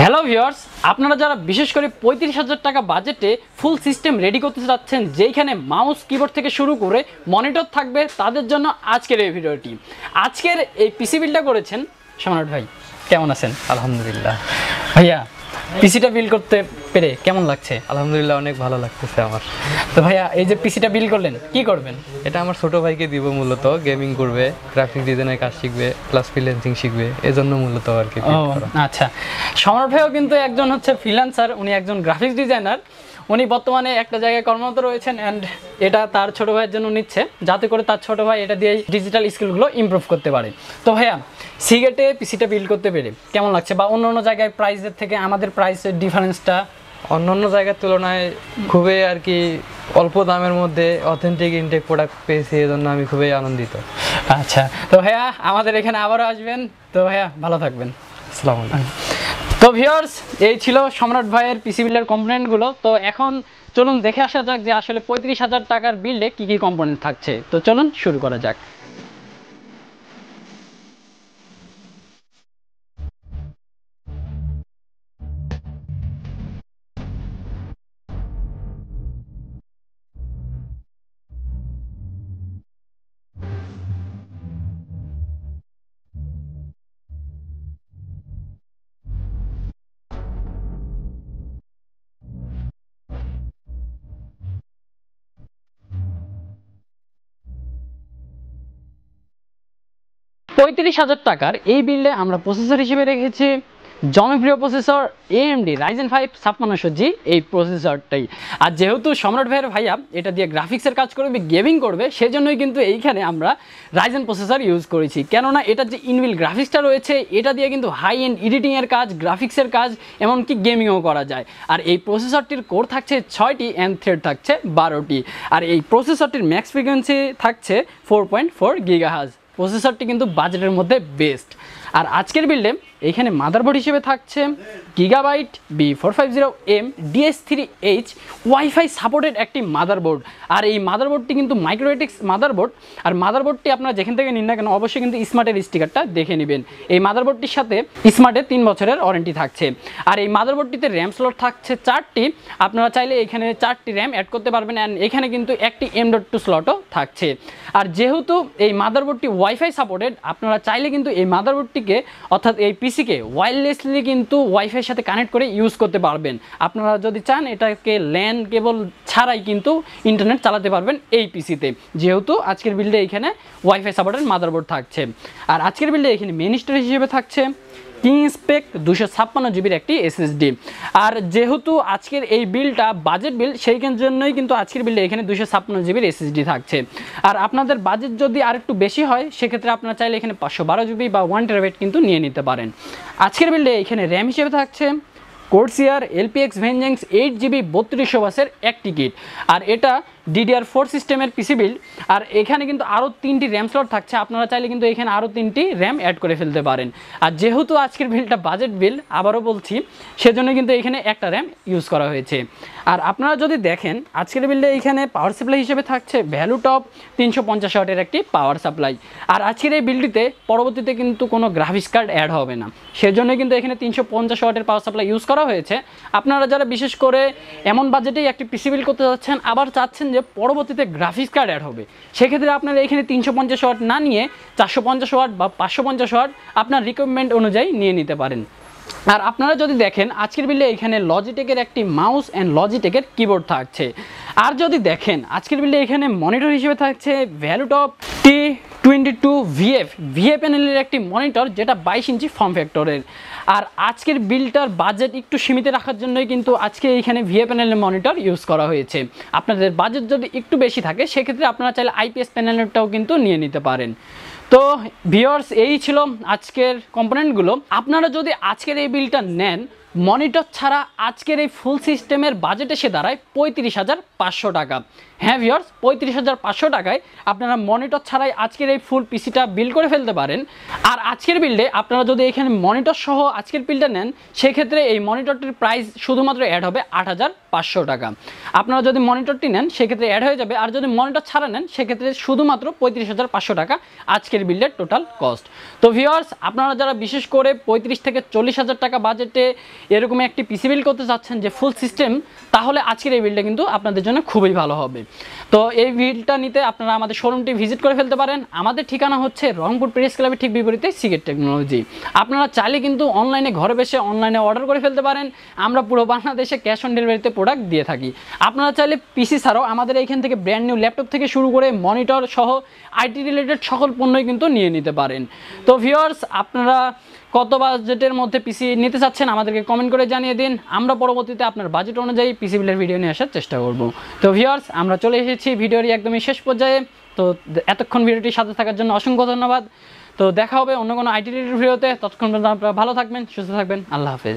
Hello viewers, আপনারা যারা বিশেষ করে ৩৫,০০০ টাকা বাজেটে ফুল সিস্টেম রেডি করতে চাচ্ছেন, যেখানে মাউস কিবোর্ড থেকে শুরু করে মনিটর থাকবে, তাদের জন্য আজকের এই ভিডিওটি। আজকের এই পিসি বিলটা করেছেন সম্রাট ভাই। কেমন আছেন? আলহামদুলিল্লাহ ভাইয়া, পিসিটা বিল করতে পেরে কেমন লাগছে? আলহামদুলিল্লাহ অনেক ভালো লাগতেছে আমার। তো ভাইয়া, এই যে পিসিটা বিল করলেন, কি করবেন? এটা আমার ছোট ভাইকে দিব, মূলত গেমিং করবে, গ্রাফিক ডিজাইনের কাজ শিখবে, প্লাস ফ্রিল্যান্সিং শিখবে, এজন্য মূলত আর কি। আচ্ছা, সম্রাট ভাইও কিন্তু একজন হচ্ছে ফ্রিল্যান্সার, উনি একজন গ্রাফিক্স ডিজাইনার। উনি বর্তমানে একটা জায়গায় কর্মরত রয়েছেন অ্যান্ড এটা তার ছোট ভাইয়ের জন্য নিচ্ছে, যাতে করে তার ছোট ভাই এটা দিয়ে ডিজিটাল স্কিলগুলো ইমপ্রুভ করতে পারে। তো ভাইয়া, সিগেটে পিসিটা বিল্ড করতে পেরে কেমন লাগছে, বা অন্য অন্য জায়গায় প্রাইসের থেকে আমাদের প্রাইসের ডিফারেন্সটা? অন্য অন্য জায়গার তুলনায় খুবই আর কি অল্প দামের মধ্যে অথেন্টিক ইনটেক প্রোডাক্ট পেয়েছি, এজন্য আমি খুবই আনন্দিত। আচ্ছা, তো ভাইয়া আমাদের এখানে আবারও আসবেন। তো ভাইয়া ভালো থাকবেন। আসসালামু আলাইকুম। তো ভিউয়ার্স, এই ছিল সম্রাট ভাইয়ের পিসি বিল্ডের কম্পোনেন্টগুলো। তো এখন চলুন দেখে আসা যাক যে আসলে ৩৫,০০০ টাকার বিল্ডে কী কী কম্পোনেন্ট থাকছে। তো চলুন শুরু করা যাক। ৳৩৫,০০০ টাকার এই বিল্ডে আমরা প্রসেসর হিসেবে রেখেছি জনপ্রিয় প্রসেসর AMD Ryzen 5 5600G, এই প্রসেসরটাই। আর যেহেতু সম্রাট ভাইয়ের ভাইয়া এটা দিয়ে গ্রাফিক্সের কাজ করবে, গেমিং করবে, সেজন্যই কিন্তু এইখানে আমরা Ryzen প্রসেসর ইউজ করেছি। কেননা এটার যে ইনবিল গ্রাফিক্সটা রয়েছে, এটা দিয়ে কিন্তু হাই এন্ড এডিটিংয়ের কাজ, গ্রাফিক্সের কাজ, এমনকি গেমিংও করা যায়। আর এই প্রসেসরটির কোর থাকছে 6টি অ্যান্ড থ্রেড থাকছে 12টি। আর এই প্রসেসরটির ম্যাক্স ফ্রিকোয়েন্সি থাকছে 4.4 GHz। প্রসেসরটি কিন্তু বাজেটের মধ্যে বেস্ট। আর আজকের বিল্ডে এইখানে মাদারবোর্ড হিসেবে থাকছে gigabyte B450M DS3H wifi supported একটি মাদারবোর্ড। আর এই মাদারবোর্ডটি কিন্তু মাইক্রোএটিক্স মাদারবোর্ড। আর মাদারবোর্ডটি আপনারা যেখান থেকে নিন না কেন, অবশ্যই কিন্তু স্মার্টের স্টিকারটা দেখে নেবেন। এই মাদারবোর্ডটির সাথে স্মার্টের 3 বছরের ওয়ারেন্টি থাকছে। আর এই মাদারবোর্ডটিতে র্যাম স্লট থাকছে 4টি। আপনারা চাইলে এখানে 4টি র্যাম অ্যাড করতে পারবেন। অ্যান্ড এখানে কিন্তু একটি M.2 স্লটও থাকছে। আর যেহেতু এই মাদারবোর্ডটি ওয়াইফাই সাপোর্টেড, আপনারা চাইলে কিন্তু এই মাদারবোর্ডটিকে অর্থাৎ এই পিসিকে ওয়্যারলেসলি কিন্তু ওয়াইফাইয়ের সাথে কানেক্ট করে ইউজ করতে পারবেন। আপনারা যদি চান এটাকে ল্যান কেবল ছাড়াই কিন্তু ইন্টারনেট চালাতে পারবেন এই পিসিতে, যেহেতু আজকের বিল্ডে এখানে ওয়াইফাই সাপোর্টেড মাদারবোর্ড থাকছে। আর আজকের বিল্ডে এখানে মেইন স্টোরেজ হিসেবে থাকছে কিংস্পেক 256GB একটি SSD। আর যেহেতু আজকের এই বিলটা বাজেট বিল, সেই জন্যই কিন্তু আজকের বিলে এখানে 256GB SSD থাকছে। আর আপনাদের বাজেট যদি আর একটু বেশি হয়, সেক্ষেত্রে আপনারা চাইলে এখানে 512GB বা 1TB কিন্তু নিয়ে নিতে পারেন। আজকের বিলে এখানে র্যাম হিসেবে থাকছে কোর্সিয়ার LPX ভেঞ্জেন্স 8GB 3200 বাসের একটি কিট। আর এটা DDR4 সিস্টেমের পিসি বিল্ড। আর এখানে কিন্তু আরও 3টি র্যাম স্লট থাকছে। আপনারা চাইলে কিন্তু এখানে আরও 3টি র্যাম অ্যাড করে ফেলতে পারেন। আর যেহেতু আজকের বিলটা বাজেট বিল, আবারও বলছি, সেজন্য কিন্তু এখানে একটা র্যাম ইউজ করা হয়েছে। আর আপনারা যদি দেখেন আজকের বিলটা এখানে পাওয়ার সাপ্লাই হিসেবে থাকছে ভ্যালুটপ 350 ওয়াটের একটি পাওয়ার সাপ্লাই। আর আজকের এই বিলটিতে পরবর্তীতে কিন্তু কোনো গ্রাফিক্স কার্ড অ্যাড হবে না, সেজন্য কিন্তু এখানে 350 ওয়াটের পাওয়ার সাপ্লাই ইউজ করা হয়েছে। আপনারা যারা বিশেষ করে এমন বাজেটেই একটি পিসি বিল করতে যাচ্ছেন, আবার চাচ্ছেন যে পরবর্তীতে গ্রাফিক্স কার্ড অ্যাড হবে, সেক্ষেত্রে আপনারা এখানে 350 ওয়াট না নিয়ে 450 ওয়াট বা 550 ওয়াট আপনার রিকোয়ারমেন্ট অনুযায়ী নিয়ে নিতে পারেন। আর আপনারা যদি দেখেন আজকের বিলে এখানে লজিটেকের একটি মাউস অ্যান্ড লজিটেকের কিবোর্ড থাকছে। আর যদি দেখেন আজকের বিলে এখানে মনিটর হিসেবে থাকছে ভ্যালুটপ T22VF প্যানেলের একটি মনিটর, যেটা 22 ইঞ্চি ফর্ম ফ্যাক্টরের। আর আজকের বিলটার বাজেট একটু সীমিত রাখার জন্যই কিন্তু আজকে এইখানে VF প্যানেলের মনিটর ইউজ করা হয়েছে। আপনাদের বাজেট যদি একটু বেশি থাকে, সেক্ষেত্রে আপনারা চাইলে IPS প্যানেলেরটাও কিন্তু নিয়ে নিতে পারেন। তো ভিউয়ার্স, এই ছিল আজকের কম্পোনেন্টগুলো। আপনারা যদি আজকের এই বিলটা নেন, মনিটর ছাড়া আজকের এই ফুল সিস্টেমের বাজেট এসে দাঁড়ায় 35,500 টাকা। হ্যাঁ ভিউয়ার্স, 35,500 টাকায় আপনারা মনিটর ছাড়াই আজকের এই ফুল পিসিটা বিল্ড করে ফেলতে পারেন। আর আজকের বিল্ডে আপনারা যদি এখানে মনিটর সহ আজকের বিলটা নেন, সেক্ষেত্রে এই মনিটরটির প্রাইস শুধুমাত্র অ্যাড হবে 8,500 টাকা। আপনারা যদি মনিটরটি নেন, সেক্ষেত্রে অ্যাড হয়ে যাবে। আর যদি মনিটর ছাড়া নেন, সেক্ষেত্রে শুধুমাত্র 35,500 টাকা আজকের বিল্ডের টোটাল কস্ট। তো ভিউয়ার্স, আপনারা যারা বিশেষ করে 35 থেকে 40,000 টাকা বাজেটে এরকম একটি পিসি বিল্ড করতে চাচ্ছেন যে ফুল সিস্টেম, তাহলে আজকের এই বিল্ডটা কিন্তু আপনাদের জন্য খুবই ভালো হবে। তো এই বিল্ডটা নিতে আপনারা আমাদের শোরুমটি ভিজিট করে ফেলতে পারেন। আমাদের ঠিকানা হচ্ছে রংপুর প্রেস ক্লাবের ঠিক বিপরীতে সিগেট টেকনোলজি। আপনারা চাইলে কিন্তু অনলাইনে ঘরে বসে অনলাইনে অর্ডার করে ফেলতে পারেন। আমরা পুরো বাংলাদেশে ক্যাশ অন ডেলিভারিতে প্রোডাক্ট দিয়ে থাকি। আপনারা চাইলে পিসি ছাড়াও আমাদের এইখান থেকে ব্র্যান্ড নিউ ল্যাপটপ থেকে শুরু করে মনিটর সহ আইটি রিলেটেড সকল পণ্যই কিন্তু নিয়ে নিতে পারেন। তো ভিউয়ার্স, আপনারা কত বাজেটের মধ্যে পিসি নিতে চাচ্ছেন আমাদেরকে কমেন্ট করে জানিয়ে দিন। আমরা পরবর্তীতে আপনার বাজেট অনুযায়ী পিসি বিলের ভিডিও নিয়ে আসার চেষ্টা করব। তো ভিউয়ার্স, আমরা চলে এসেছি ভিডিওর একদমই শেষ পর্যায়ে। তো এতক্ষণ ভিডিওটির সাথে থাকার জন্য অসংখ্য ধন্যবাদ। তো দেখা হবে অন্য কোনো আইটি রিলেটেড ভিডিওতে। ততক্ষণ পর্যন্ত আপনারা ভালো থাকবেন, সুস্থ থাকবেন। আল্লাহ হাফেজ।